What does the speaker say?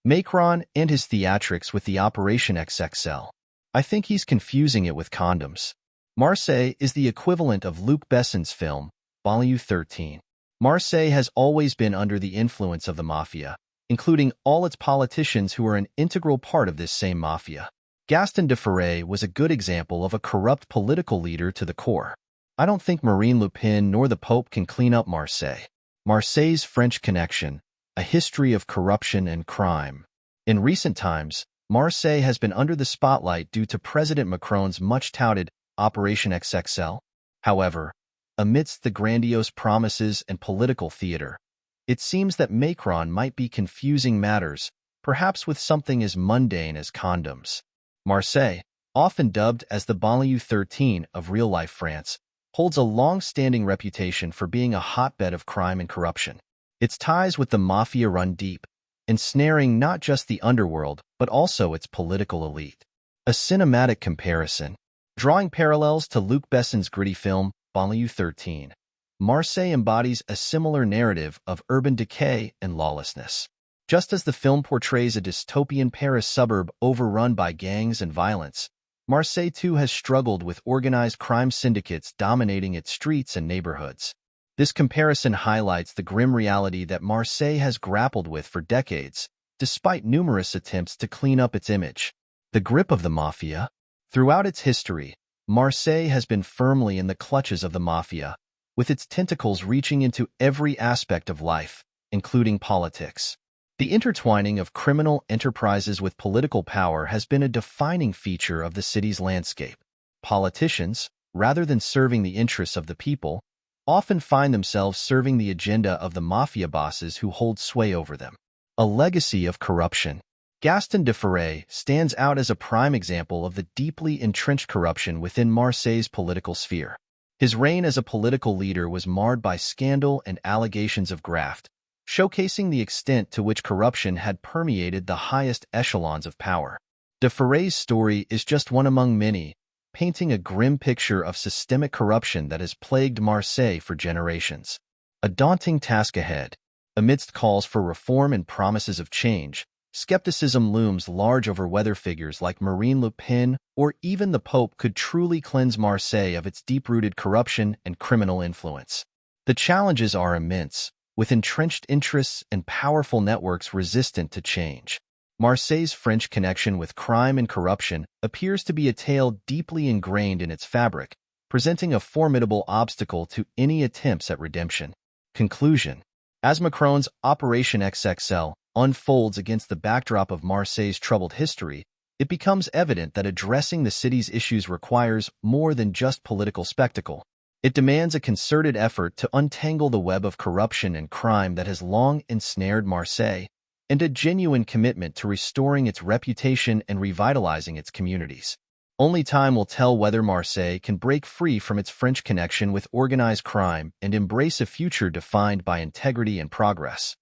Macron and his theatrics with the Operation XXL. I think he's confusing it with condoms. Marseille is the equivalent of Luc Besson's film, Banlieue 13. Marseille has always been under the influence of the mafia, including all its politicians who are an integral part of this same mafia. Gaston De Ferre was a good example of a corrupt political leader to the core. I don't think Marine Le Pen nor the Pope can clean up Marseille. Marseille's French connection, a history of corruption and crime. In recent times, Marseille has been under the spotlight due to President Macron's much-touted Operation XXL. However, amidst the grandiose promises and political theater, it seems that Macron might be confusing matters, perhaps with something as mundane as condoms. Marseille, often dubbed as the Banlieue 13 of real-life France, holds a long-standing reputation for being a hotbed of crime and corruption. Its ties with the mafia run deep, ensnaring not just the underworld, but also its political elite. A cinematic comparison. Drawing parallels to Luc Besson's gritty film, Banlieue 13, Marseille embodies a similar narrative of urban decay and lawlessness. Just as the film portrays a dystopian Paris suburb overrun by gangs and violence, Marseille too has struggled with organized crime syndicates dominating its streets and neighborhoods. This comparison highlights the grim reality that Marseille has grappled with for decades, despite numerous attempts to clean up its image. The grip of the mafia. Throughout its history, Marseille has been firmly in the clutches of the mafia, with its tentacles reaching into every aspect of life, including politics. The intertwining of criminal enterprises with political power has been a defining feature of the city's landscape. Politicians, rather than serving the interests of the people, often find themselves serving the agenda of the mafia bosses who hold sway over them. A legacy of corruption. Gaston De Ferre stands out as a prime example of the deeply entrenched corruption within Marseille's political sphere. His reign as a political leader was marred by scandal and allegations of graft, showcasing the extent to which corruption had permeated the highest echelons of power. De Ferre's story is just one among many, painting a grim picture of systemic corruption that has plagued Marseille for generations. A daunting task ahead. Amidst calls for reform and promises of change, skepticism looms large over whether figures like Marine Le Pen or even the Pope could truly cleanse Marseille of its deep-rooted corruption and criminal influence. The challenges are immense, with entrenched interests and powerful networks resistant to change. Marseille's French connection with crime and corruption appears to be a tale deeply ingrained in its fabric, presenting a formidable obstacle to any attempts at redemption. Conclusion. As Macron's Operation XXL unfolds against the backdrop of Marseille's troubled history, it becomes evident that addressing the city's issues requires more than just political spectacle. It demands a concerted effort to untangle the web of corruption and crime that has long ensnared Marseille, and a genuine commitment to restoring its reputation and revitalizing its communities. Only time will tell whether Marseille can break free from its French connection with organized crime and embrace a future defined by integrity and progress.